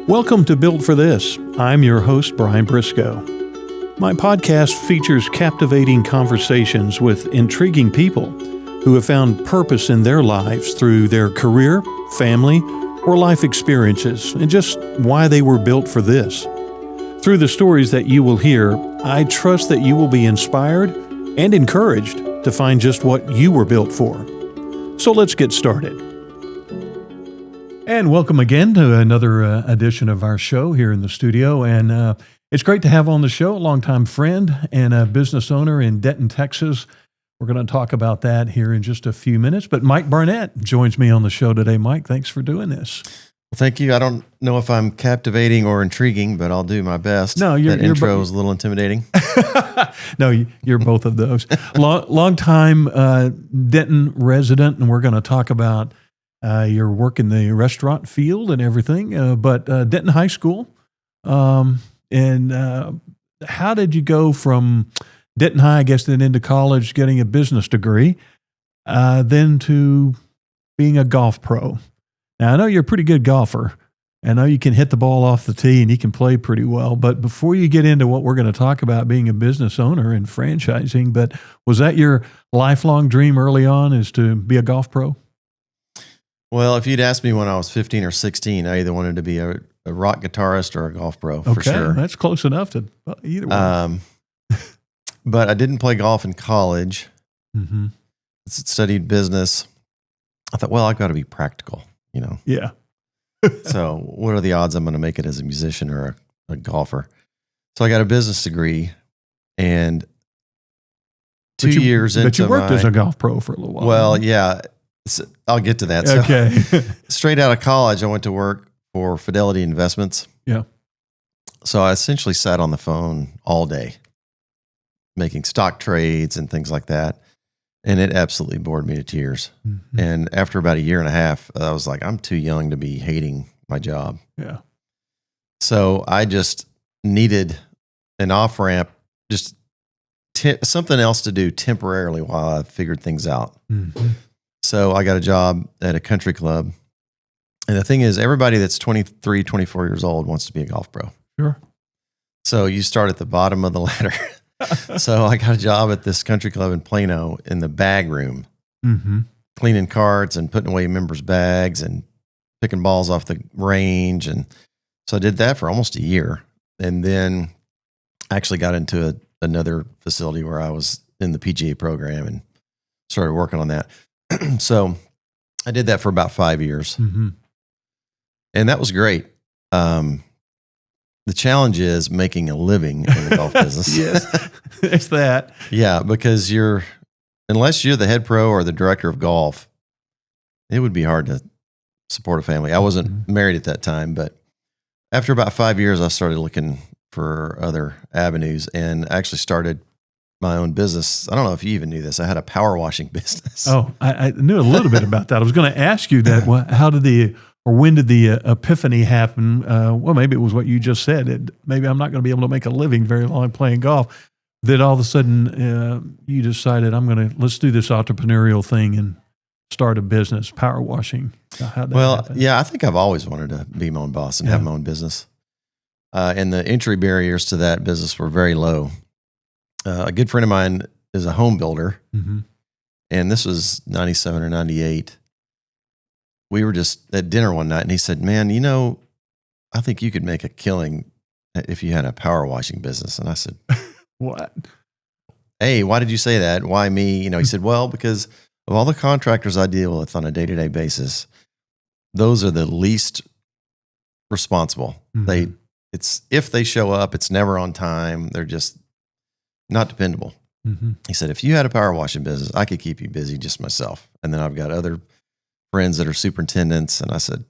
Welcome to Built for This. I'm your host, Brian Briscoe. My podcast features captivating conversations with intriguing people who have found purpose in their lives through their career, family, or life experiences, and just why they were built for this. Through the stories that you will hear, I trust that you will be inspired and encouraged to find just what you were built for. So let's get started. And welcome again to another edition of our show here in the studio. And it's great to have on the show a longtime friend and a business owner in Denton, Texas. We're going to talk about that here in just a few minutes. But Mike Barnett joins me on the show today. Mike, thanks for doing this. Well, thank you. I don't know if I'm captivating or intriguing, but I'll do my best. No, that intro was a little intimidating. No, you're both of those. Long time Denton resident, and we're going to talk about your work in the restaurant field and everything. But Denton High School, and how did you go from Denton High, I guess, then into college, getting a business degree, then to being a golf pro? Now, I know you're a pretty good golfer. I know you can hit the ball off the tee and you can play pretty well. But before you get into what we're going to talk about, being a business owner and franchising, but was that your lifelong dream early on, is to be a golf pro? Well, if you'd asked me when I was 15 or 16, I either wanted to be a rock guitarist or a golf pro, for sure. That's close enough to either one. But I didn't play golf in college. Mm-hmm. Studied business. I thought, well, I've got to be practical, you know. Yeah. So what are the odds I'm going to make it as a musician or a golfer? So I got a business degree, and 2 years into But you worked as a golf pro for a little while. Well, yeah. I'll get to that. Okay. So, straight out of college, I went to work for Fidelity Investments. Yeah. So I essentially sat on the phone all day, making stock trades and things like that. And it absolutely bored me to tears. Mm-hmm. And after about a year and a half, I was like, I'm too young to be hating my job. Yeah. So I just needed an off-ramp, just something else to do temporarily while I figured things out. Mm-hmm. So I got a job at a country club. And the thing is, everybody that's 23, 24 years old wants to be a golf pro. Sure. So you start at the bottom of the ladder. So I got a job at this country club in Plano in the bag room, mm-hmm. cleaning carts and putting away members' bags and picking balls off the range. And so I did that for almost a year. And then I actually got into another facility where I was in the PGA program and started working on that. So I did that for about 5 years. Mm-hmm. And that was great. The challenge is making a living in the golf business. Yes, it's that. Yeah, because unless you're the head pro or the director of golf, it would be hard to support a family. I wasn't married at that time, but after about 5 years, I started looking for other avenues and actually started my own business. I don't know if you even knew this. I had a power washing business. Oh, I knew a little bit about that. I was going to ask you that. When did the epiphany happen? Well, maybe it was what you just said. Maybe I'm not going to be able to make a living very long playing golf. That all of a sudden you decided, let's do this entrepreneurial thing and start a business, power washing. How'd that happen? Yeah, I think I've always wanted to be my own boss and have my own business. And the entry barriers to that business were very low. A good friend of mine is a home builder, mm-hmm. and this was 97 or 98. We were just at dinner one night, and he said, man, I think you could make a killing if you had a power washing business. And I said, what? Hey, why did you say that? Why me? He said, well, because of all the contractors I deal with on a day-to-day basis, those are the least responsible. Mm-hmm. If they show up, it's never on time. They're just not dependable. Mm-hmm. He said, if you had a power washing business, I could keep you busy just myself. And then I've got other friends that are superintendents. And I said,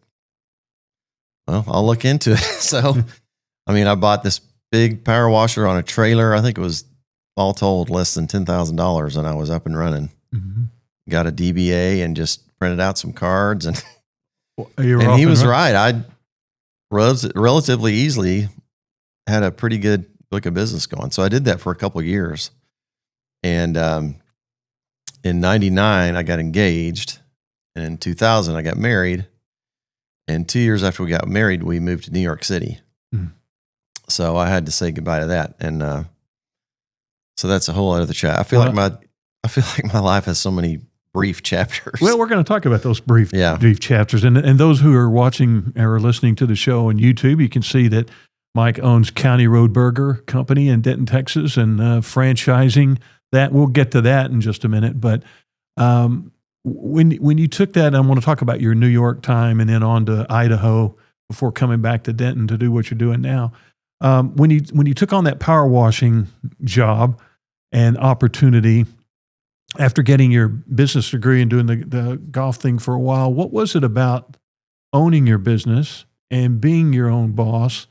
well, I'll look into it. So, I bought this big power washer on a trailer. I think it was all told less than $10,000. And I was up and running. Mm-hmm. Got a DBA and just printed out some cards. And, he was right. I relatively easily had a pretty good book of business going. So I did that for a couple of years. And in 99, I got engaged. And in 2000, I got married. And 2 years after we got married, we moved to New York City. Mm. So I had to say goodbye to that. And so that's a whole other chat. I feel like my life has so many brief chapters. Well, we're going to talk about those brief Yeah. chapters. And those who are watching or listening to the show on YouTube, you can see that Mike owns County Road Burger Company in Denton, Texas, and franchising that. We'll get to that in just a minute. But when you took that, I want to talk about your New York time and then on to Idaho before coming back to Denton to do what you're doing now. When you took on that power washing job and opportunity after getting your business degree and doing the golf thing for a while, what was it about owning your business and being your own boss,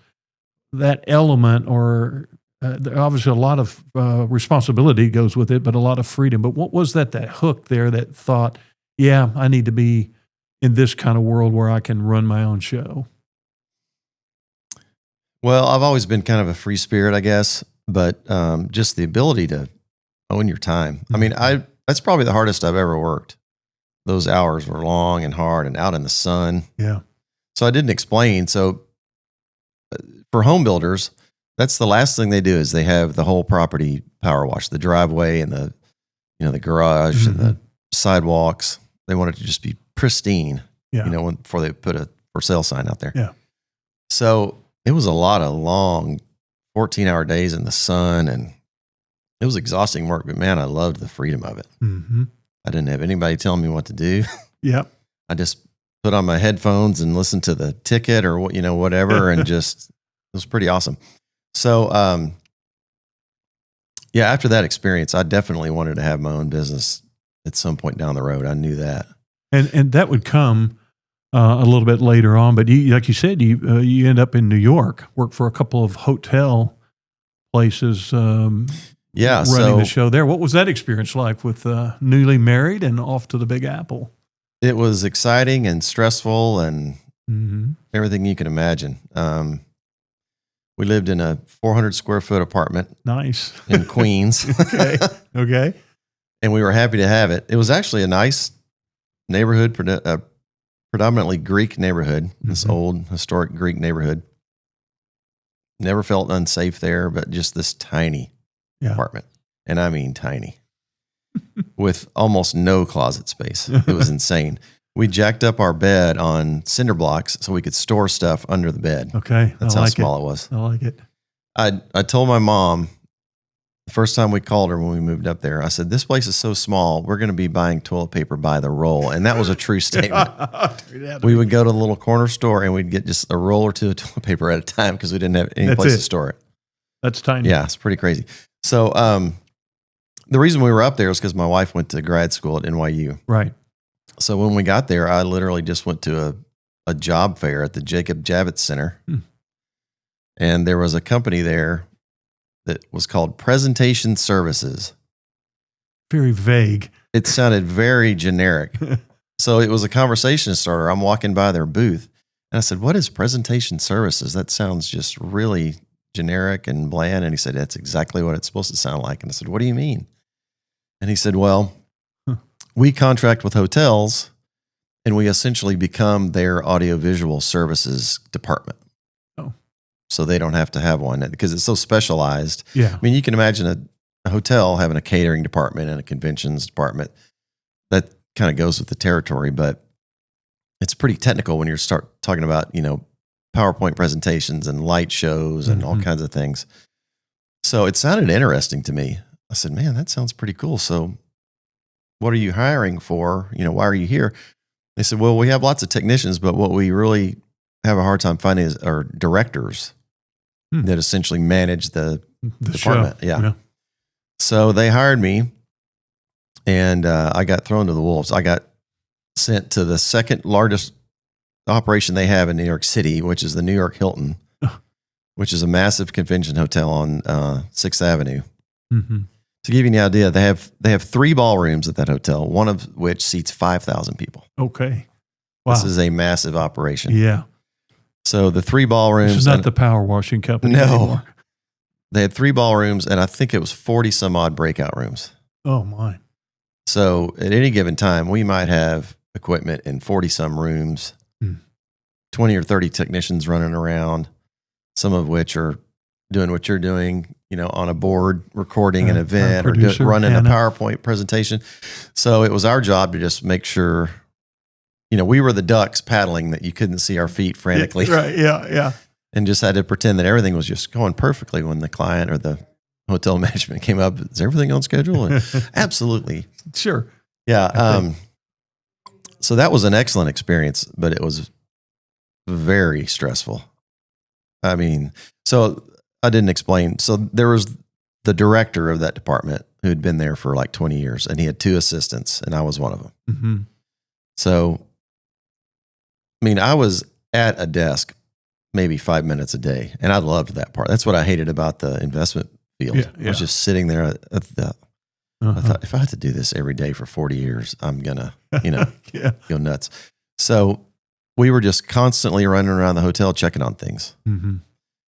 that element, or obviously a lot of responsibility goes with it, but a lot of freedom. But what was that hook there that thought, yeah, I need to be in this kind of world where I can run my own show? Well, I've always been kind of a free spirit, I guess, but just the ability to own your time. I mean, that's probably the hardest I've ever worked. Those hours were long and hard and out in the sun. Yeah. So I didn't explain. So for home builders, that's the last thing they do is they have the whole property power wash, the driveway and the garage and the sidewalks. They want it to just be pristine, before they put a for sale sign out there. Yeah. So it was a lot of long 14-hour days in the sun, and it was exhausting work, but man, I loved the freedom of it. Mm-hmm. I didn't have anybody telling me what to do. Yep. I just put on my headphones and listened to the ticket or whatever, and just, it was pretty awesome. So, after that experience, I definitely wanted to have my own business at some point down the road. I knew that. And that would come a little bit later on, but like you said, you end up in New York, work for a couple of hotel places, running the show there. What was that experience like with newly married and off to the Big Apple? It was exciting and stressful and everything you can imagine. We lived in a 400 square foot apartment. Nice. In Queens. Okay. And we were happy to have it. It was actually a nice neighborhood, predominantly Greek neighborhood, this old historic Greek neighborhood. Never felt unsafe there, but just this tiny apartment. And I mean tiny, with almost no closet space. It was insane. We jacked up our bed on cinder blocks so we could store stuff under the bed. Okay. That's how small it was. I like it. I told my mom the first time we called her when we moved up there, I said, this place is so small, we're going to be buying toilet paper by the roll. And that was a true statement. We would go to the little corner store and we'd get just a roll or two of toilet paper at a time because we didn't have any place to store it. That's tiny. Yeah, it's pretty crazy. So the reason we were up there is because my wife went to grad school at NYU. Right. So when we got there, I literally just went to a job fair at the Jacob Javits Center. And there was a company there that was called Presentation Services. Very vague. It sounded very generic. So it was a conversation starter. I'm walking by their booth and I said, what is Presentation Services? That sounds just really generic and bland. And he said, that's exactly what it's supposed to sound like. And I said, what do you mean? And he said, well, we contract with hotels and we essentially become their audiovisual services department. Oh. So they don't have to have one because it's so specialized. Yeah. I mean, you can imagine a hotel having a catering department and a conventions department. That kind of goes with the territory, but it's pretty technical when you start talking about, PowerPoint presentations and light shows and all kinds of things. So it sounded interesting to me. I said, man, that sounds pretty cool. So what are you hiring for? Why are you here? They said, well, we have lots of technicians, but what we really have a hard time finding are directors that essentially manage the department. Yeah. So they hired me and I got thrown to the wolves. I got sent to the second largest operation they have in New York City, which is the New York Hilton, which is a massive convention hotel on 6th Avenue. To give you an idea, they have 3 ballrooms at that hotel, one of which seats 5,000 people. Okay. Wow. This is a massive operation. Yeah. So the 3 ballrooms. This is not the power washing company anymore. They had 3 ballrooms, and I think it was 40 some odd breakout rooms. Oh, my. So at any given time, we might have equipment in 40 some rooms 20 or 30 technicians running around, some of which are doing what you're doing, on a board, recording an event or running a PowerPoint presentation. So it was our job to just make sure, we were the ducks paddling that you couldn't see our feet frantically. Yeah, right. Yeah. And just had to pretend that everything was just going perfectly when the client or the hotel management came up. Is everything on schedule? Absolutely. Sure. Yeah. So that was an excellent experience, but it was very stressful. I mean, so I didn't explain. So there was the director of that department who had been there for like 20 years, and he had 2 assistants, and I was one of them. Mm-hmm. So, I mean, I was at a desk maybe 5 minutes a day, and I loved that part. That's what I hated about the investment field. Yeah. I was just sitting there at the, I thought, if I had to do this every day for 40 years, I'm going to, go nuts. So we were just constantly running around the hotel checking on things. Mm-hmm.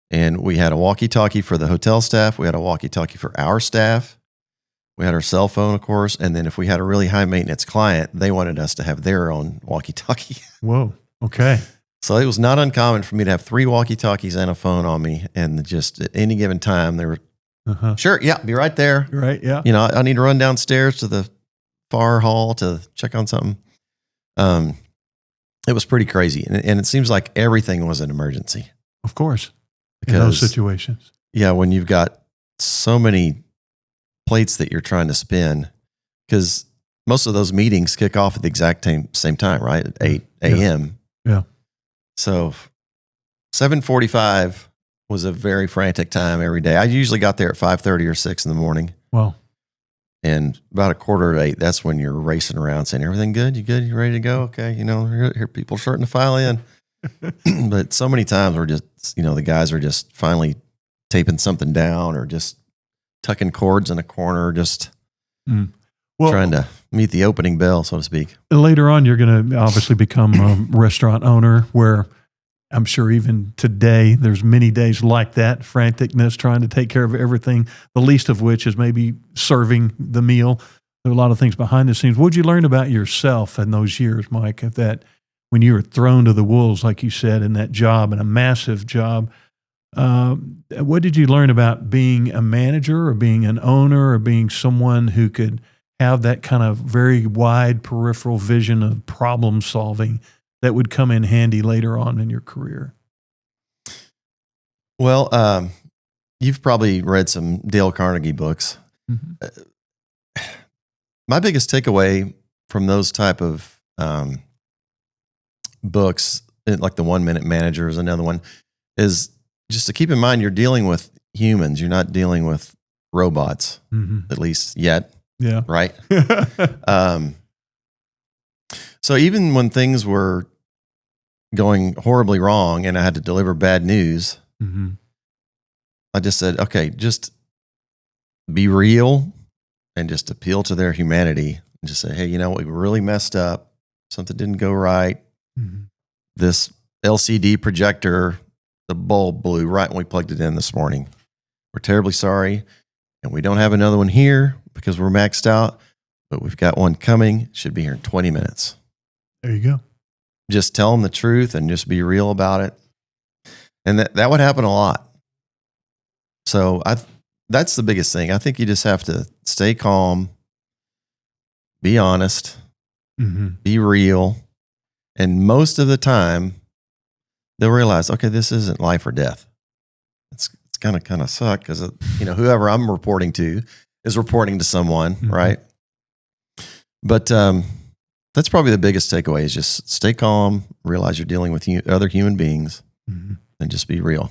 And we had a walkie-talkie for the hotel staff. We had a walkie-talkie for our staff. We had our cell phone, of course. And then if we had a really high-maintenance client, they wanted us to have their own walkie-talkie. Whoa. Okay. So it was not uncommon for me to have 3 walkie-talkies and a phone on me. And just at any given time, they were, sure, yeah, be right there. Right, yeah. I need to run downstairs to the far hall to check on something. It was pretty crazy. And it seems like everything was an emergency. Of course. Because, in those situations. Yeah, when you've got so many plates that you're trying to spin, because most of those meetings kick off at the exact same time, right? At 8 a.m. Yeah. So 7:45 was a very frantic time every day. I usually got there at 5:30 or 6 in the morning. Wow. And about 7:45, that's when you're racing around saying, everything good? You good? You ready to go? Okay. Here people are starting to file in. But so many times we're just, the guys are just finally taping something down or just tucking cords in a corner, just trying to meet the opening bell, so to speak. Later on, you're going to obviously become a restaurant owner, where I'm sure even today there's many days like that, franticness, trying to take care of everything, the least of which is maybe serving the meal. There are a lot of things behind the scenes. What did you learn about yourself in those years, Mike, of that when you were thrown to the wolves, like you said, in that job, and a massive job? What did you learn about being a manager or being an owner or being someone who could have that kind of very wide peripheral vision of problem solving that would come in handy later on in your career? Well, you've probably read some Dale Carnegie books. Mm-hmm. My biggest takeaway from those type of books, like the 1 Minute Manager is another one, is just to keep in mind you're dealing with humans. You're not dealing with robots, at least yet. Yeah. Right. So even when things were going horribly wrong and I had to deliver bad news, I just said, okay, just be real and just appeal to their humanity and just say, hey, we really messed up. Something didn't go right. This LCD projector, the bulb blew right when we plugged it in this morning. We're terribly sorry. And we don't have another one here because we're maxed out, but we've got one coming. Should be here in 20 minutes. There you go. Just tell them the truth and just be real about it. And that would happen a lot. So that's the biggest thing. I think you just have to stay calm, be honest, be real. And most of the time, they'll realize, okay, this isn't life or death. It's kind of suck because whoever I'm reporting to is reporting to someone, right? But that's probably the biggest takeaway is just stay calm, realize you're dealing with other human beings, and just be real.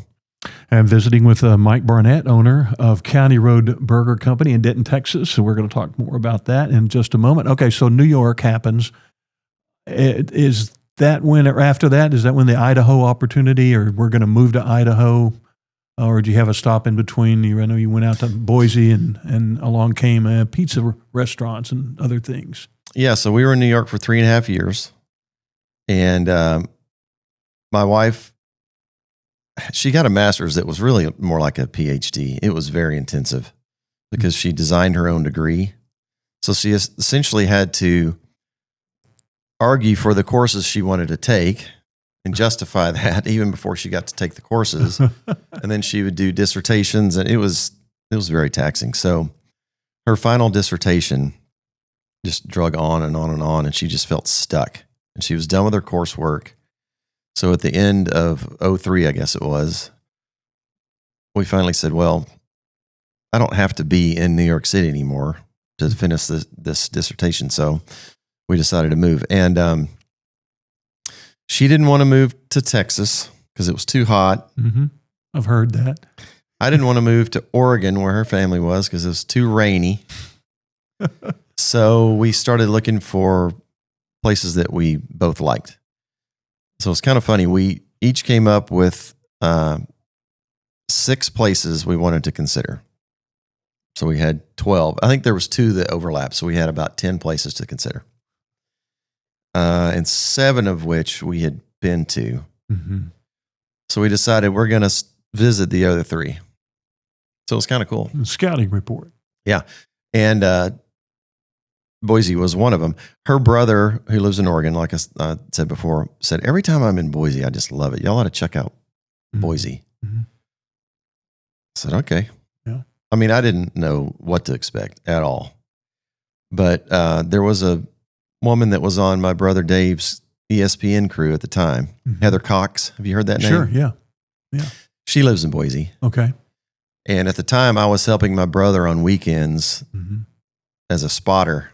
I'm visiting with Mike Barnett, owner of County Road Burger Company in Denton, Texas. So we're going to talk more about that in just a moment. Okay, so New York happens. Is that when, or after that, is that when the Idaho opportunity, or we're going to move to Idaho? Or did you have a stop in between? I know you went out to Boise and along came pizza restaurants and other things. Yeah, so we were in New York for 3.5 years. And my wife, she got a master's that was really more like a PhD. It was very intensive because she designed her own degree. So she essentially had to argue for the courses she wanted to take and justify that even before she got to take the courses. And then she would do dissertations, and it was very taxing. So her final dissertation just drug on and on and on, and she just felt stuck. And she was done with her coursework. So at the end of 03, I guess it was, we finally said, well, I don't have to be in New York City anymore to finish this dissertation. So we decided to move. And she didn't want to move to Texas because it was too hot. Mm-hmm. I've heard that. I didn't want to move to Oregon where her family was because it was too rainy. So we started looking for places that we both liked. So it's kind of funny. We each came up with 6 places we wanted to consider. So we had 12. I think there was 2 that overlapped. So we had about 10 places to consider. And 7 of which we had been to. Mm-hmm. So we decided we're going to visit the other 3. So it was kind of cool. Scouting report. Yeah. And Boise was one of them. Her brother, who lives in Oregon, like I said before, said, every time I'm in Boise, I just love it. Y'all ought to check out Boise. Mm-hmm. I said, okay. Yeah. I mean, I didn't know what to expect at all. But there was a woman that was on my brother Dave's ESPN crew at the time, Heather Cox. Have you heard that name? Sure, yeah. Yeah. She lives in Boise. Okay. And at the time, I was helping my brother on weekends as a spotter,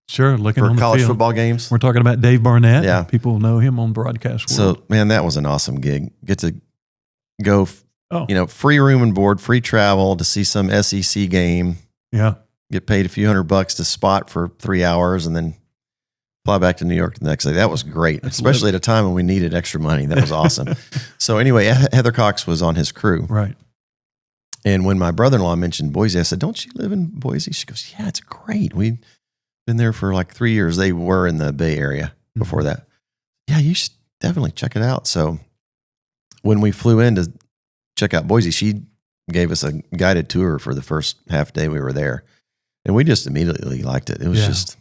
Sure, looking for on the college field. football games. We're talking about Dave Barnett. Yeah. People know him on broadcast world. So, man, that was an awesome gig. Get to go, Oh. free room and board, free travel to see some SEC game. Yeah. Get paid a few $100 to spot for 3 hours and then fly back to New York the next day. That was great, especially at a time when we needed extra money. That was awesome. So anyway, Heather Cox was on his crew. Right. And when my brother-in-law mentioned Boise, I said, don't you live in Boise? She goes, yeah, it's great. We've been there for like 3 years. They were in the Bay Area before that. Yeah, you should definitely check it out. So when we flew in to check out Boise, she gave us a guided tour for the first half day we were there. And we just immediately liked it. It was just,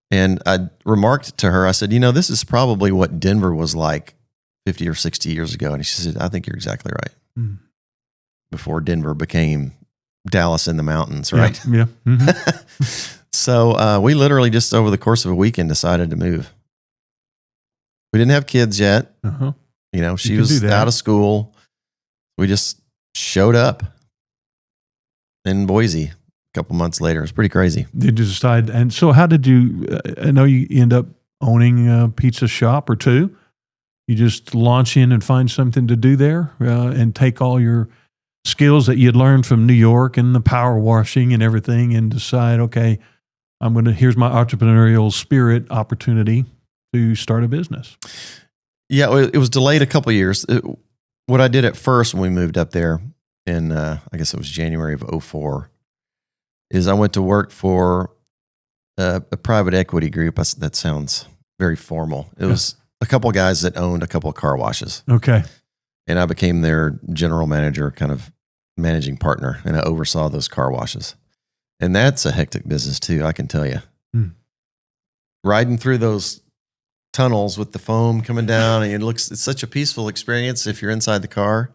and I remarked to her, I said, this is probably what Denver was like 50 or 60 years ago. And she said, I think you're exactly right. Mm. Before Denver became Dallas in the mountains, right? Yeah. Mm-hmm. So we literally just over the course of a weekend decided to move. We didn't have kids yet. Uh-huh. She was out of school. We just showed up in Boise a couple months later. It was pretty crazy. Did you decide? And so how did you, I know you end up owning a pizza shop or 2. You just launch in and find something to do there and take all your skills that you'd learned from New York and the power washing and everything and decide, okay, here's my entrepreneurial spirit opportunity to start a business. Yeah, it was delayed a couple of years. What I did at first when we moved up there in, I guess it was January of 2004, is I went to work for a private equity group. That sounds very formal. It was a couple of guys that owned a couple of car washes. Okay. And I became their general manager, kind of managing partner, and I oversaw those car washes. And that's a hectic business too, I can tell you. Riding through those tunnels with the foam coming down, and it's such a peaceful experience if you're inside the car.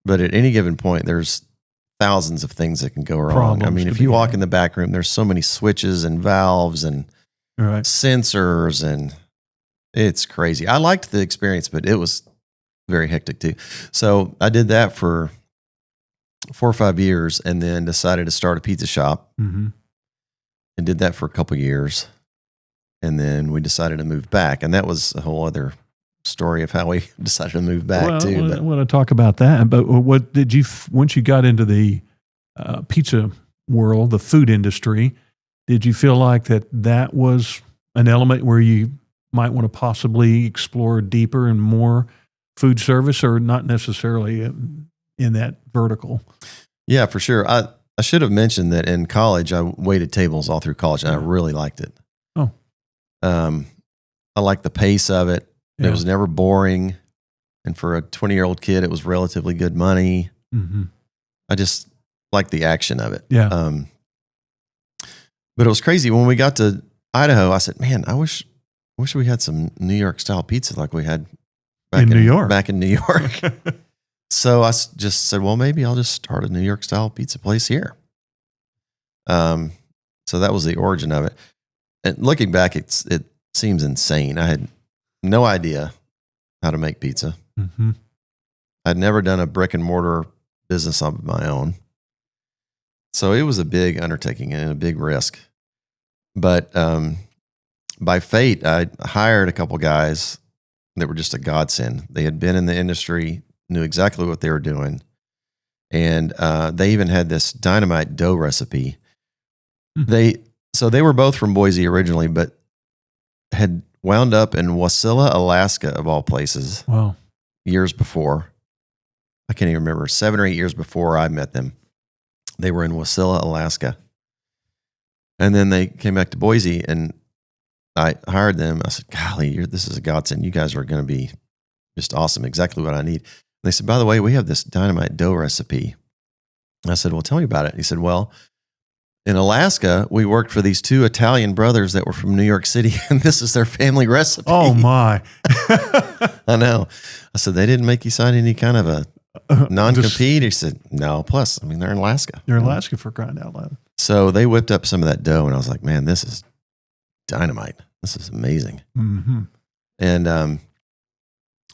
But at any given point, there's thousands of things that can go wrong. Problems I mean, to if you be walk had. in the back room, there's so many switches and valves and Right. sensors, and it's crazy. I liked the experience, but it was very hectic too. So I did that for 4 or 5 years and then decided to start a pizza shop Mm-hmm. and did that for a couple of years. And then we decided to move back. And that was a whole other story of how we decided to move back too. I want to talk about that. But what did you, once you got into the pizza world, the food industry, did you feel like that was an element where you might want to possibly explore deeper and more food service, or not necessarily in that vertical? Yeah, for sure. I should have mentioned that in college, I waited tables all through college, and I really liked it. Oh. I liked the pace of it. Yeah. It was never boring. And for a 20-year-old kid, it was relatively good money. Mm-hmm. I just liked the action of it. Yeah. But it was crazy. When we got to Idaho, I said, man, I wish we had some New York style pizza like we had in New York. Back in New York. So I just said, well, maybe I'll just start a New York style pizza place here. So that was the origin of it. And looking back, it seems insane. I had no idea how to make pizza. Mm-hmm. I'd never done a brick and mortar business on my own. So it was a big undertaking and a big risk. But by fate, I hired a couple guys that were just a godsend. They had been in the industry, knew exactly what they were doing. And they even had this dynamite dough recipe. Mm-hmm. So they were both from Boise originally, but had wound up in Wasilla, Alaska, of all places. Wow. Years before. I can't even remember, 7 or 8 years before I met them. They were in Wasilla, Alaska. And then they came back to Boise, and I hired them. I said, golly, this is a godsend. You guys are going to be just awesome, exactly what I need. And they said, by the way, we have this dynamite dough recipe. And I said, well, tell me about it. He said, well, in Alaska, we worked for these 2 Italian brothers that were from New York City, and this is their family recipe. Oh, my. I know. I said, they didn't make you sign any kind of a non-compete? He said, no. Plus, I mean, they're in Alaska. They're in Alaska, for crying out loud. So they whipped up some of that dough, and I was like, man, this is dynamite. This is amazing. Mm-hmm. And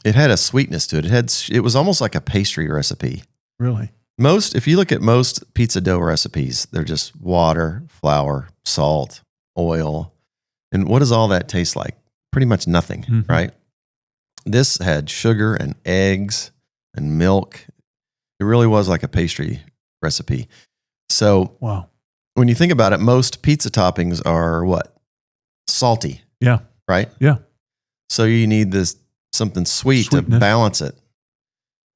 it had a sweetness to it. It was almost like a pastry recipe. Really? If you look at most pizza dough recipes, they're just water, flour, salt, oil. And what does all that taste like? Pretty much nothing, mm-hmm. right? This had sugar and eggs and milk. It really was like a pastry recipe. So wow. When you think about it, most pizza toppings are what? Salty. Yeah. Right? Yeah. So you need something sweetness to balance it.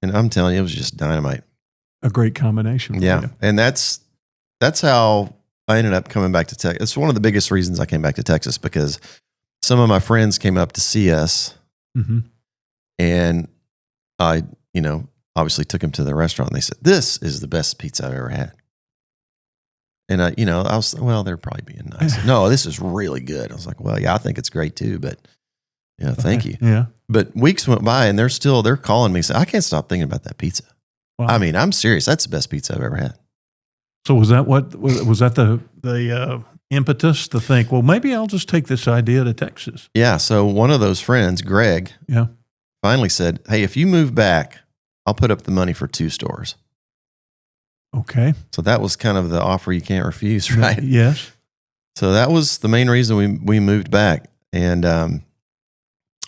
And I'm telling you, it was just dynamite. A great combination. Yeah. And that's how I ended up coming back to Texas. It's one of the biggest reasons I came back to Texas, because some of my friends came up to see us. Mm-hmm. And I, obviously took them to the restaurant, and they said, this is the best pizza I've ever had. And I was, well, they're probably being nice. No, this is really good. I was like, well, yeah, I think it's great too, but thank you. Yeah. But weeks went by, and they're calling me, saying, I can't stop thinking about that pizza. Wow. I mean, I'm serious. That's the best pizza I've ever had. So was that the impetus to think, well, maybe I'll just take this idea to Texas? Yeah. So one of those friends, Greg, finally said, hey, if you move back, I'll put up the money for 2 stores. Okay. So that was kind of the offer you can't refuse, right? Yes. So that was the main reason we moved back. And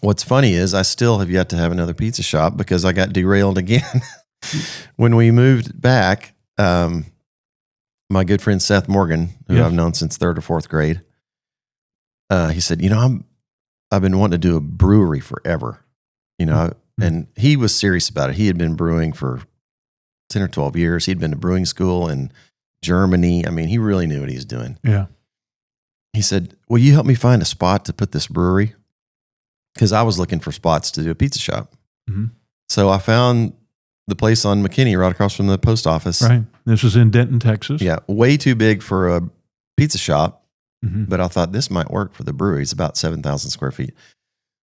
what's funny is I still have yet to have another pizza shop, because I got derailed again. When we moved back, my good friend Seth Morgan, who I've known since 3rd or 4th grade, he said, I've been wanting to do a brewery forever, and he was serious about it. He had been brewing for 10 or 12 years. He'd been to brewing school in Germany. I mean, he really knew what he was doing. Yeah. He said, will you help me find a spot to put this brewery? Because I was looking for spots to do a pizza shop. Mm-hmm. So I found the place on McKinney right across from the post office. Right. This is in Denton, Texas. Yeah. Way too big for a pizza shop. Mm-hmm. But I thought this might work for the brewery. It's about 7,000 square feet.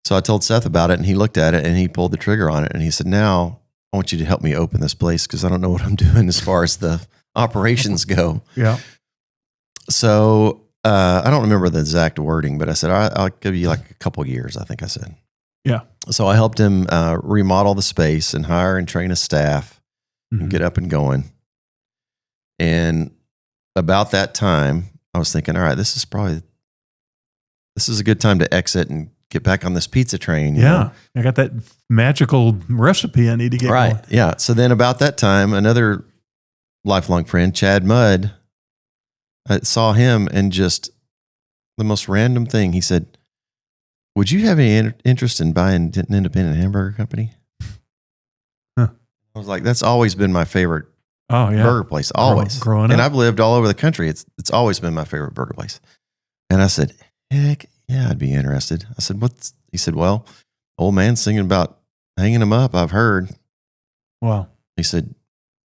So I told Seth about it, and he looked at it, and he pulled the trigger on it. And he said, now I want you to help me open this place, because I don't know what I'm doing as far as the operations go. Yeah. So I don't remember the exact wording, but I said, I'll give you like a couple of years, I think I said. Yeah. So I helped him remodel the space and hire and train a staff and get up and going. And about that time, I was thinking, all right, this is a good time to exit and get back on this pizza train. You know? I got that magical recipe I need to get right. going. Yeah. So then about that time, another lifelong friend, Chad Mudd, I saw him, and just the most random thing. He said, would you have any interest in buying Denton Independent Hamburger Company? Huh. I was like, that's always been my favorite burger place. Always. Growing up. And I've lived all over the country. It's always been my favorite burger place. And I said, heck yeah, I'd be interested. I said, he said, well, old man singing about hanging them up, I've heard. Wow. He said,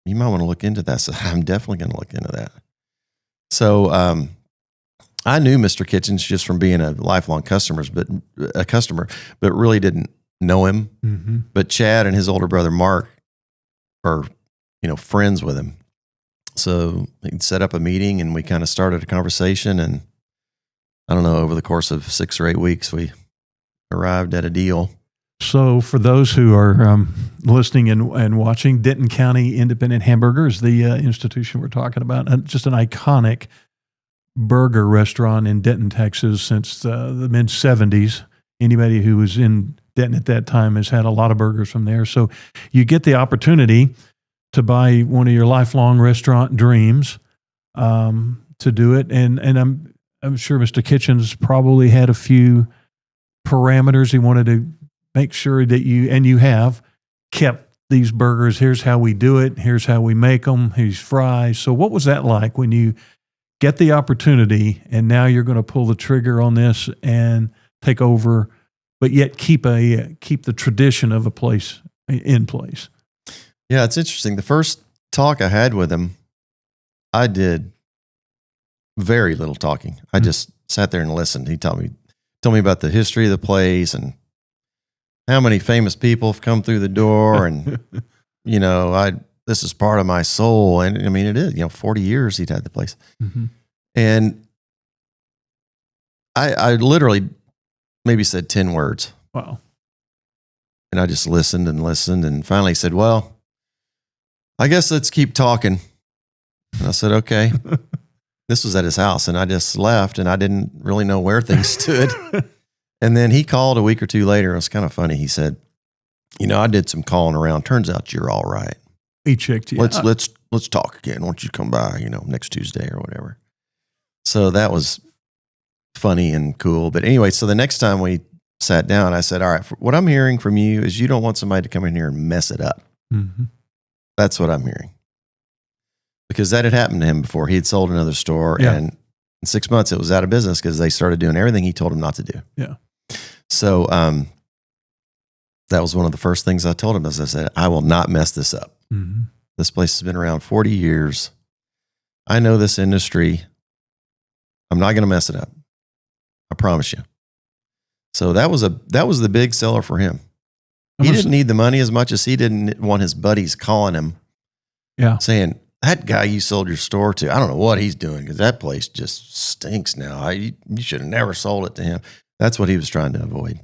you might want to look into that. I said, I'm definitely going to look into that. So I knew Mr. Kitchens just from being a lifelong customer, but really didn't know him, Mm-hmm. but Chad and his older brother Mark are, friends with him. So he set up a meeting and we kind of started a conversation, and I don't know, over the course of 6 or 8 weeks, we arrived at a deal. So for those who are listening and watching, Denton County Independent Hamburger is the institution we're talking about. Just an iconic burger restaurant in Denton, Texas since the mid-'70s. Anybody who was in Denton at that time has had a lot of burgers from there. So you get the opportunity to buy one of your lifelong restaurant dreams to do it. And I'm sure Mr. Kitchens probably had a few parameters he wanted to make sure that you have kept these burgers. Here's how we do it. Here's how we make them. Here's fries. So what was that like when you get the opportunity and now you're going to pull the trigger on this and take over, but yet keep the tradition of a place in place? Yeah, it's interesting. The first talk I had with him, I did very little talking. I just sat there and listened. He told me about the history of the place and how many famous people have come through the door, and this is part of my soul. And I mean, it is. 40 years he'd had the place, and I literally maybe said 10 words. Wow. And I just listened and listened, and finally said, "Well, I guess let's keep talking." And I said, "Okay." This was at his house, and I just left, and I didn't really know where things stood. And then he called a week or two later. It was kind of funny. He said, "I did some calling around. Turns out you're all right. He checked you. Let's talk again. Why don't you come by, next Tuesday or whatever." So that was funny and cool. But anyway, so the next time we sat down, I said, "All right, what I'm hearing from you is you don't want somebody to come in here and mess it up." Mm-hmm. That's what I'm hearing. Because that had happened to him before. He had sold another store, and in 6 months it was out of business because they started doing everything he told them not to do. Yeah. So that was one of the first things I told him. As I said, I will not mess this up. Mm-hmm. This place has been around 40 years. I know this industry. I'm not going to mess it up. I promise you. So that was the big seller for him. He didn't need the money as much as he didn't want his buddies calling him, saying, "That guy you sold your store to, I don't know what he's doing because that place just stinks now. You should have never sold it to him." That's what he was trying to avoid.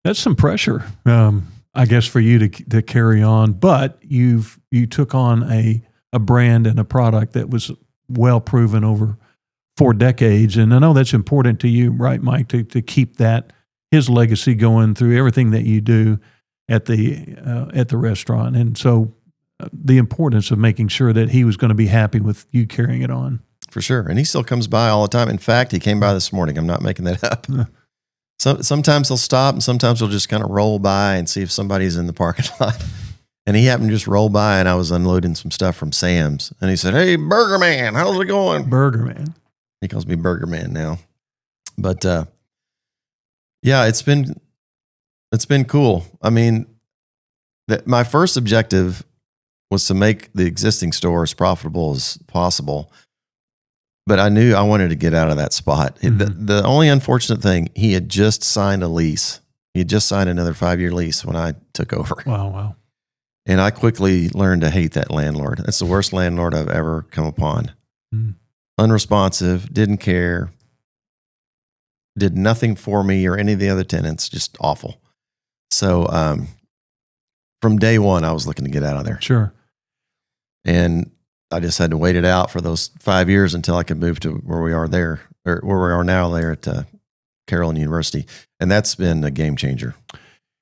That's some pressure, I guess, for you to carry on. But you took on a brand and a product that was well proven over 4 decades, and I know that's important to you, right, Mike? To keep his legacy going through everything that you do at the restaurant, and so the importance of making sure that he was going to be happy with you carrying it on. For sure. And he still comes by all the time. In fact, he came by this morning. I'm not making that up. Sometimes he'll stop, and sometimes he'll just kind of roll by and see if somebody's in the parking lot. And he happened to just roll by, and I was unloading some stuff from Sam's. And he said, "Hey, Burger Man, how's it going?" Burger Man. He calls me Burger Man now. But yeah, it's been cool. I mean, my first objective was to make the existing store as profitable as possible. But I knew I wanted to get out of that spot. Mm-hmm. The only unfortunate thing, he had just signed a lease. He had just signed another 5-year lease when I took over. Wow. And I quickly learned to hate that landlord. That's the worst landlord I've ever come upon. Mm. Unresponsive, didn't care, did nothing for me or any of the other tenants, just awful. So from day one, I was looking to get out of there. Sure. And I just had to wait it out for those 5 years until I could move to where we are there, or where we are now there at Carrollton University. And that's been a game changer.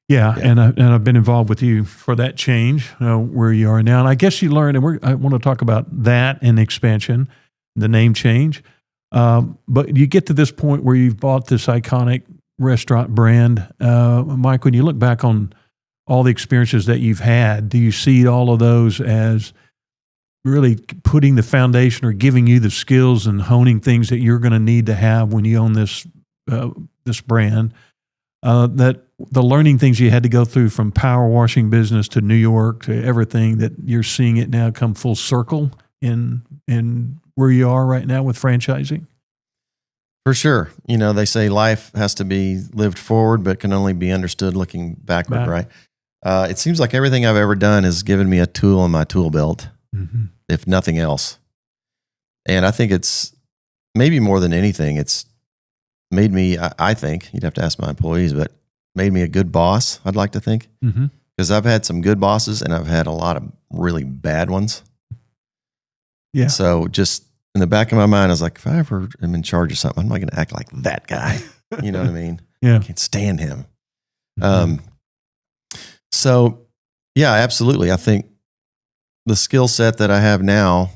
Yeah. And I've been involved with you for that change where you are now. And I guess you learned, and I want to talk about that and expansion, the name change. But you get to this point where you've bought this iconic restaurant brand. Mike, when you look back on all the experiences that you've had, do you see all of those as really putting the foundation or giving you the skills and honing things that you're going to need to have when you own this brand? That the learning things you had to go through from power washing business to New York to everything, that you're seeing it now come full circle in where you are right now with franchising? For sure. They say life has to be lived forward, but can only be understood looking backward, Back. right? It seems like everything I've ever done has given me a tool in my tool belt, if nothing else. And I think it's maybe more than anything, it's made me, I think, you'd have to ask my employees, but made me a good boss, I'd like to think. Because I've had some good bosses and I've had a lot of really bad ones. Yeah. So just in the back of my mind, I was like, if I ever am in charge of something, I'm not going to act like that guy. You know what I mean? Yeah. I can't stand him. So yeah, absolutely. I think the skill set that I have now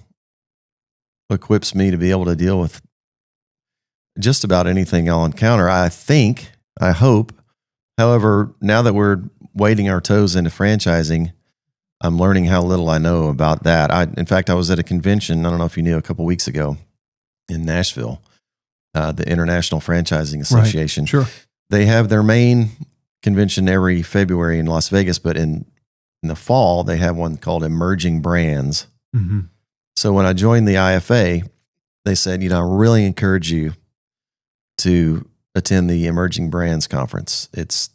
equips me to be able to deal with just about anything I'll encounter. I hope. However, now that we're wading our toes into franchising, I'm learning how little I know about that. In fact, I was at a convention, I don't know if you knew, a couple weeks ago in Nashville, the International Franchising Association. Right. Sure. They have their main convention every February in Las Vegas, but in the fall, they have one called Emerging Brands. So when I joined the IFA, they said, I really encourage you to attend the Emerging Brands Conference. It's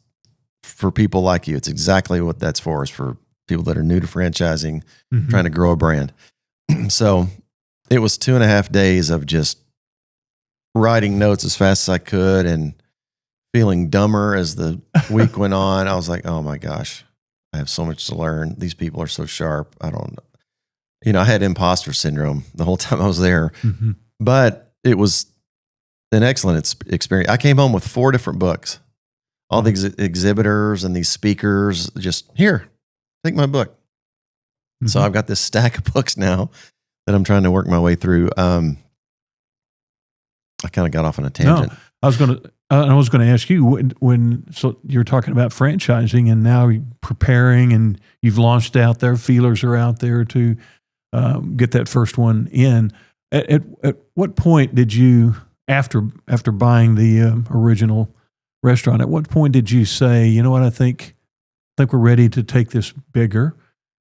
for people like you. It's exactly what that's for. It's for people that are new to franchising, trying to grow a brand. So it was 2.5 days of just writing notes as fast as I could and feeling dumber as the week went on. I was like, oh my gosh, I have so much to learn. These people are so sharp. I don't know. I had imposter syndrome the whole time I was there, but it was an excellent experience. I came home with 4 different books, all these exhibitors and these speakers, just here, take my book. So I've got this stack of books now that I'm trying to work my way through. I kind of got off on a tangent. No, I was going to ask you when so you're talking about franchising and now you're preparing and you've launched out there, feelers are out there to get that first one in. At what point did you, after buying the original restaurant, at what point did you say, you know what, I think we're ready to take this bigger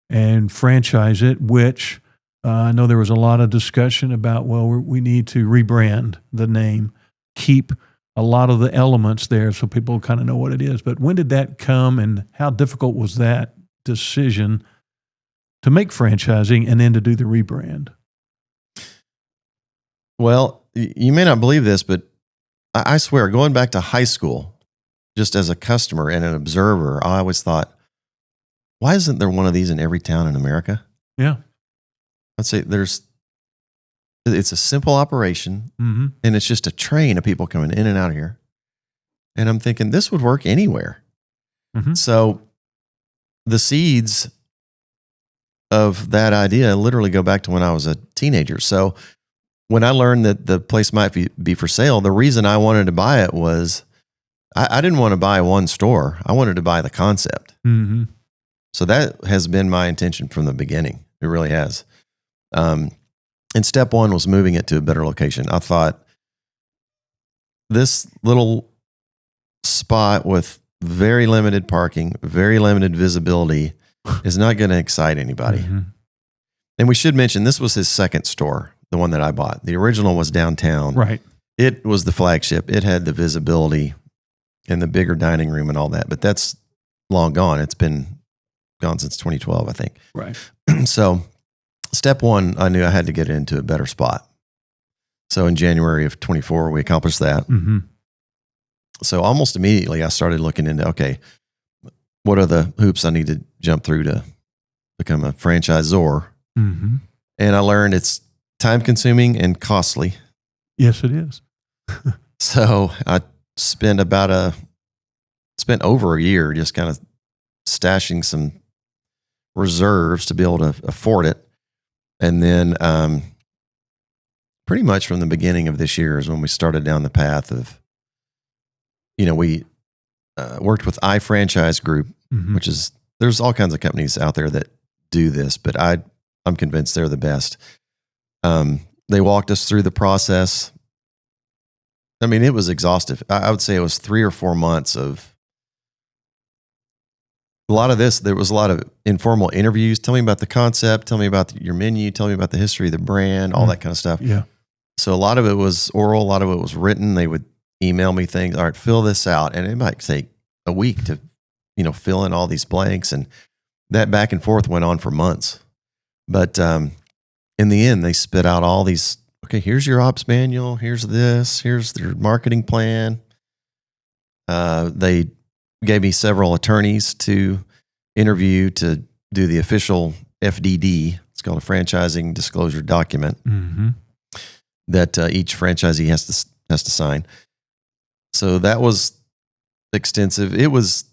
and franchise it, which I know there was a lot of discussion about, well, we need to rebrand the name, keep a lot of the elements there so people kind of know what it is. But when did that come and how difficult was that decision to make franchising and then to do the rebrand? Well, you may not believe this, but I swear, going back to high school, just as a customer and an observer, I always thought, why isn't there one of these in every town in America? Yeah. Let's say it's a simple operation and it's just a train of people coming in and out of here. And I'm thinking this would work anywhere. So the seeds of that idea literally go back to when I was a teenager. So when I learned that the place might be for sale, the reason I wanted to buy it was I didn't want to buy one store. I wanted to buy the concept. So that has been my intention from the beginning. It really has. And step one was moving it to a better location. I thought this little spot with very limited parking, very limited visibility is not going to excite anybody. And we should mention this was his second store, the one that I bought. The original was downtown. Right. It was the flagship. It had the visibility and the bigger dining room and all that, but that's long gone. It's been gone since 2012, I think. Right. So step one, I knew I had to get it into a better spot. So in January of 24, we accomplished that. So almost immediately I started looking into, okay, what are the hoops I need to jump through to become a franchisor? And I learned it's time consuming and costly. Yes, it is. So I spent over a year just kind of stashing some reserves to be able to afford it. And then pretty much from the beginning of this year is when we started down the path of, we worked with iFranchise Group, which is, there's all kinds of companies out there that do this, but I'm convinced they're the best. They walked us through the process. I mean, it was exhaustive. I would say it was 3 or 4 months of a lot of this. There was a lot of informal interviews. Tell me about the concept. Tell me about your menu. Tell me about the history of the brand, all that kind of stuff. Yeah. So a lot of it was oral, a lot of it was written. They would email me things. All right, fill this out. And it might take a week to, fill in all these blanks. And that back and forth went on for months. But in the end, they spit out all these, okay, here's your ops manual. Here's this. Here's their marketing plan. They gave me several attorneys to interview to do the official FDD. It's called a franchising disclosure document that each franchisee has to sign. So that was extensive. It was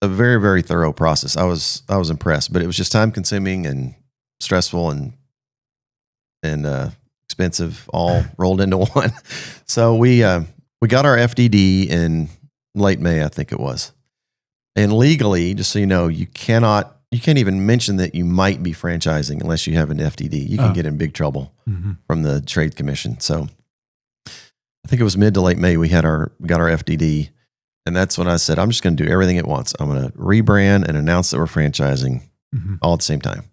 a very, very thorough process. I was impressed, but it was just time consuming and stressful and expensive, all rolled into one. So we got our FDD in late May, I think it was. And legally, just so you know, you can't even mention that you might be franchising unless you have an FDD. You can get in big trouble from the Trade Commission. So I think it was mid to late May we got our FDD. And that's when I said, I'm just going to do everything at once. I'm going to rebrand and announce that we're franchising all at the same time.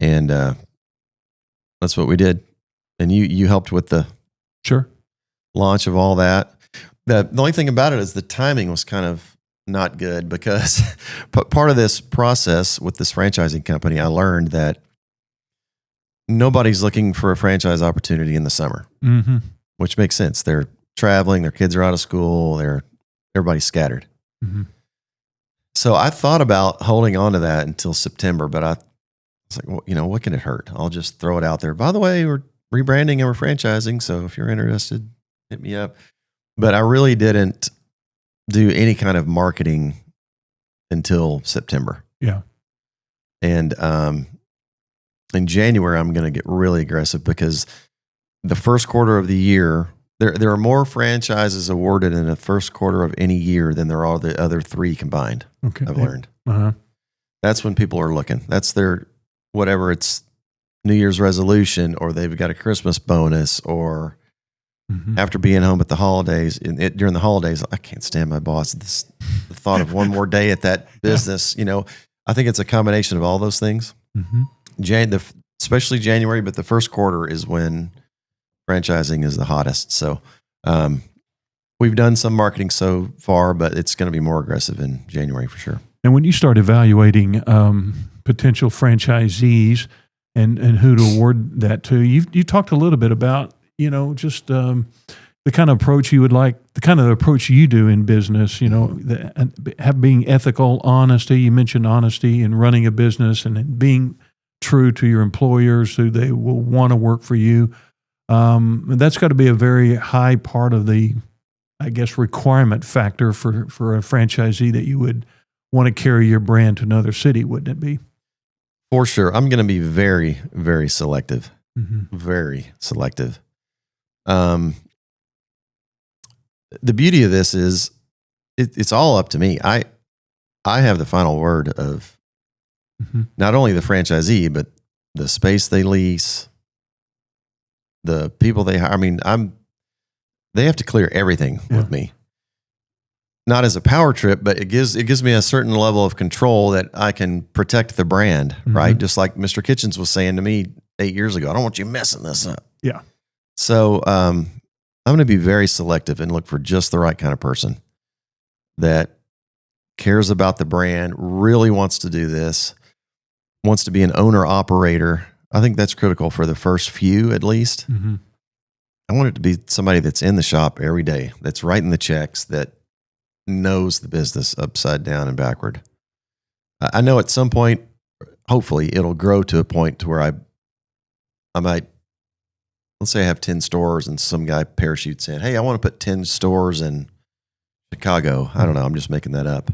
And that's what we did. And you helped with the launch of all that. The only thing about it is the timing was kind of not good because part of this process with this franchising company, I learned that nobody's looking for a franchise opportunity in the summer, which makes sense. They're traveling, their kids are out of school, everybody's scattered. So I thought about holding on to that until September, but I was like, well, what can it hurt? I'll just throw it out there. By the way, we're rebranding and we're franchising, so if you're interested, hit me up. But I really didn't do any kind of marketing until September. Yeah. And in January, I'm going to get really aggressive because the first quarter of the year, there are more franchises awarded in the first quarter of any year than there are the other three combined. Okay. I've learned. That's when people are looking. That's their, whatever it's New Year's resolution, or they've got a Christmas bonus, or after being home at the holidays, during the holidays, I can't stand my boss. The thought of one more day at that business, I think it's a combination of all those things. Especially January, but the first quarter is when franchising is the hottest. So we've done some marketing so far, but it's going to be more aggressive in January for sure. And when you start evaluating potential franchisees and who to award that to, you talked a little bit about just the kind of approach you would like, the kind of approach you do in business, being ethical, honesty. You mentioned honesty in running a business and being true to your employers who they will want to work for you. That's got to be a very high part of the, I guess, requirement factor for a franchisee that you would want to carry your brand to another city, wouldn't it be? For sure. I'm going to be very, very selective. Very selective. The beauty of this is it's all up to me. I have the final word of not only the franchisee, but the space they lease, the people they hire. I mean, they have to clear everything with me. Not as a power trip, but it gives me a certain level of control that I can protect the brand, right? Just like Mr. Kitchens was saying to me 8 years ago, I don't want you messing this up. Yeah. So I'm going to be very selective and look for just the right kind of person that cares about the brand, really wants to do this, wants to be an owner-operator. I think that's critical for the first few at least. I want it to be somebody that's in the shop every day, that's writing the checks, that knows the business upside down and backward. I know at some point, hopefully, it'll grow to a point to where I might, let's say I have 10 stores and some guy parachutes in, hey, I want to put 10 stores in Chicago. I don't know. I'm just making that up.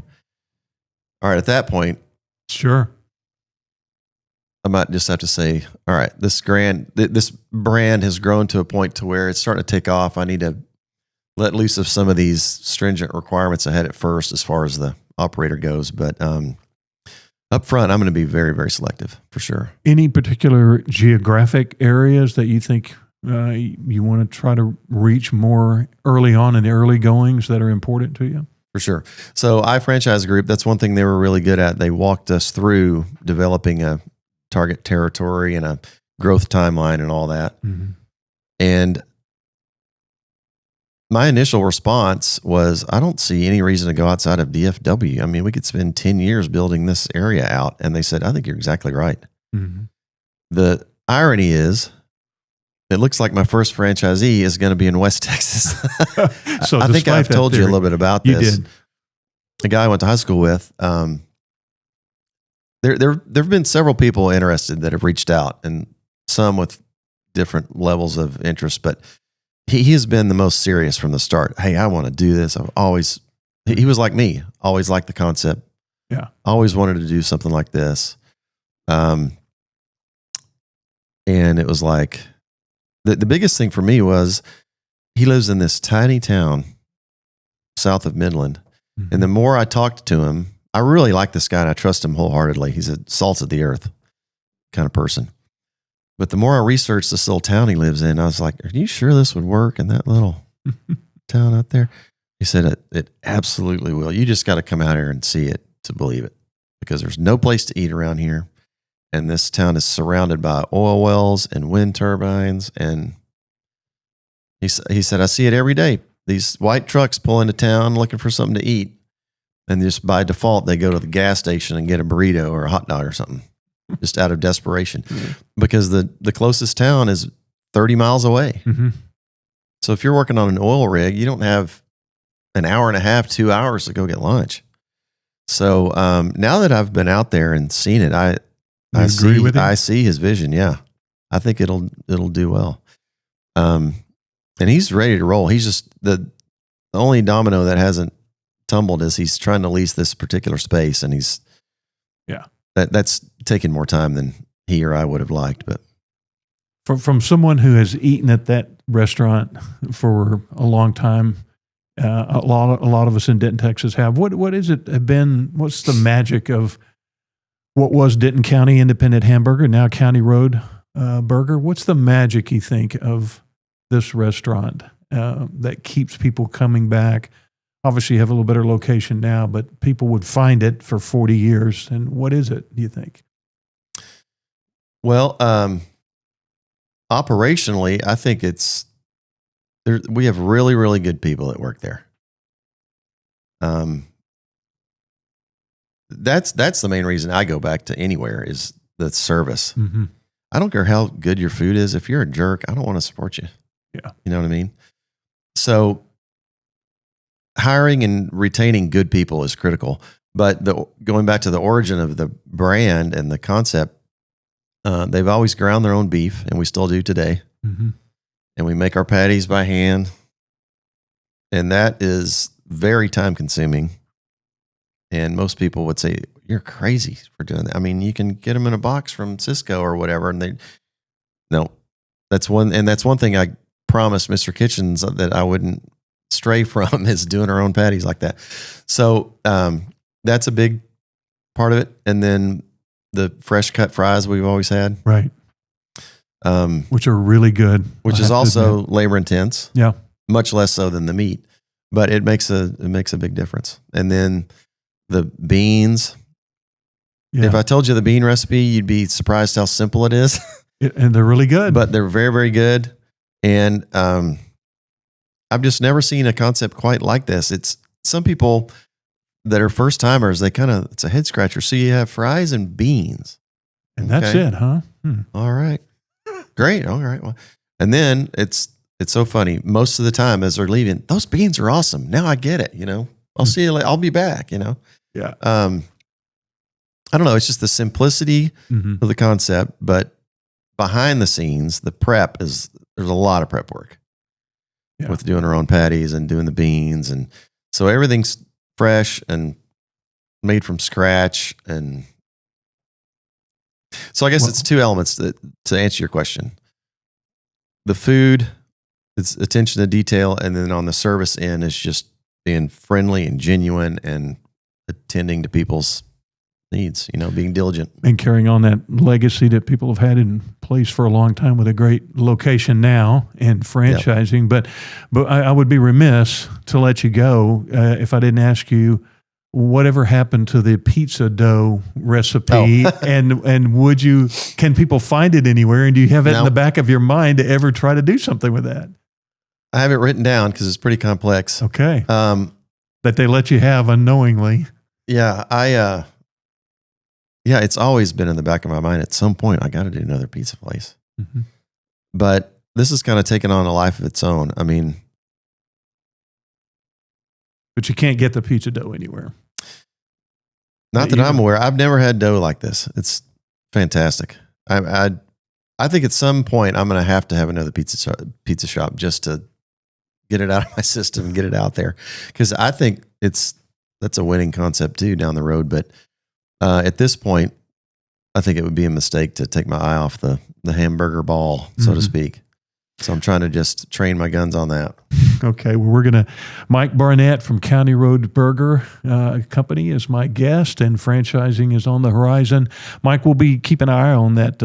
All right. At that point, sure, I might just have to say, all right, this brand has grown to a point to where it's starting to take off. I need to let loose of some of these stringent requirements I had at first as far as the operator goes. But up front, I'm going to be very, very selective for sure. Any particular geographic areas that you think you want to try to reach more early on in the early goings that are important to you? For sure. So iFranchise Group, that's one thing they were really good at. They walked us through developing a target territory and a growth timeline and all that. And my initial response was, I don't see any reason to go outside of DFW. I mean, we could spend 10 years building this area out. And they said, I think you're exactly right. Mm-hmm. The irony is, it looks like my first franchisee is going to be in West Texas. So I think I've told you a little bit about this. You did. The guy I went to high school with, there have been several people interested that have reached out, and some with different levels of interest, but he has been the most serious from the start. Hey, I want to do this. He was like me, always liked the concept. Yeah. Always wanted to do something like this. And it was like, the biggest thing for me was he lives in this tiny town south of Midland. Mm-hmm. And the more I talked to him, I really like this guy and I trust him wholeheartedly. He's a salt of the earth kind of person. But the more I researched this little town he lives in, I was like, are you sure this would work in that little town out there? He said, it absolutely will. You just got to come out here and see it to believe it, because there's no place to eat around here. And this town is surrounded by oil wells and wind turbines. And he said, I see it every day. These white trucks pull into town looking for something to eat. And just by default, they go to the gas station and get a burrito or a hot dog or something, just out of desperation. Mm-hmm. Because the closest town is 30 miles away. Mm-hmm. So if you're working on an oil rig, you don't have an hour and a half, 2 hours to go get lunch. So now that I've been out there and seen it, I see his vision. Yeah, I think it'll do well. And he's ready to roll. He's just the only domino that hasn't tumbled is he's trying to lease this particular space, and that's taken more time than he or I would have liked. But from someone who has eaten at that restaurant for a long time, a lot of us in Denton, Texas have. What is it been? What's the magic of what was Denton County Independent Hamburger, now County Road Burger? What's the magic, you think, of this restaurant that keeps people coming back? Obviously, you have a little better location now, but people would find it for 40 years. And what is it, do you think? Well, operationally, I think we have really, really good people that work there. That's the main reason I go back to anywhere is the service. Mm-hmm. I don't care how good your food is. If you're a jerk, I don't want to support you. Yeah. You know what I mean? So hiring and retaining good people is critical. But going back to the origin of the brand and the concept, they've always ground their own beef, and we still do today. Mm-hmm. And we make our patties by hand. And that is very time consuming. And most people would say, you're crazy for doing that. I mean, you can get them in a box from Cisco or whatever. And that's one thing I promised Mr. Kitchens that I wouldn't stray from is doing our own patties like that. So that's a big part of it. And then the fresh cut fries we've always had. Right. Which are really good. Which is also labor intense. Yeah. Much less so than the meat. But it makes a big difference. And then the beans. Yeah. If I told you the bean recipe, you'd be surprised how simple it is. And they're really good. But they're very, very good. And I've just never seen a concept quite like this. It's some people that are first timers, it's a head scratcher. So you have fries and beans. And that's it, huh? All right. Great. All right. Well, and then it's so funny. Most of the time as they're leaving, those beans are awesome. Now I get it. I'll see you later. I'll be back, Yeah. I don't know. It's just the simplicity of the concept, but behind the scenes, the prep there's a lot of prep work with doing our own patties and doing the beans. And so everything's fresh and made from scratch. And so I guess it's two elements to answer your question. The food, it's attention to detail. And then on the service end, it's just being friendly and genuine and attending to people's needs, being diligent. And carrying on that legacy that people have had in place for a long time with a great location now and franchising. Yep. But I would be remiss to let you go if I didn't ask you, whatever happened to the pizza dough recipe? And can people find it anywhere? And do you have it in the back of your mind to ever try to do something with that? I have it written down because it's pretty complex. Okay. That they let you have unknowingly. Yeah. It's always been in the back of my mind. At some point, I got to do another pizza place. Mm-hmm. But this has kind of taken on a life of its own. I mean, but you can't get the pizza dough anywhere. Not that I'm aware. I've never had dough like this. It's fantastic. I think at some point I'm going to have another pizza shop just to get it out of my system and get it out there, because I think that's a winning concept too down the road. But at this point, I think it would be a mistake to take my eye off the hamburger ball, so to speak. So I'm trying to just train my guns on that. Okay. Well, Mike Barnett from County Road Burger Company is my guest, and franchising is on the horizon. Mike, we'll be keeping an eye on that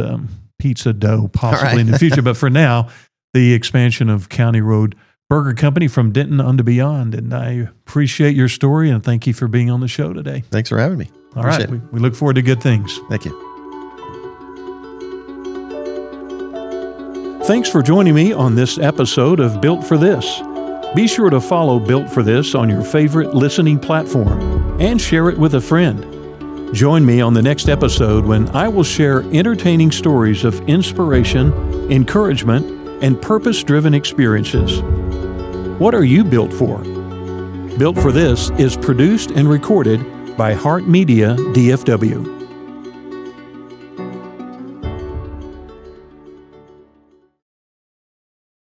pizza dough possibly in the future. But for now, the expansion of County Road Burger Company from Denton on to beyond. And I appreciate your story, and thank you for being on the show today. Thanks for having me. All right. We look forward to good things. Thank you. Thanks for joining me on this episode of Built for This. Be sure to follow Built for This on your favorite listening platform and share it with a friend. Join me on the next episode when I will share entertaining stories of inspiration, encouragement, and purpose-driven experiences. What are you built for? Built for This is produced and recorded by Heart Media DFW.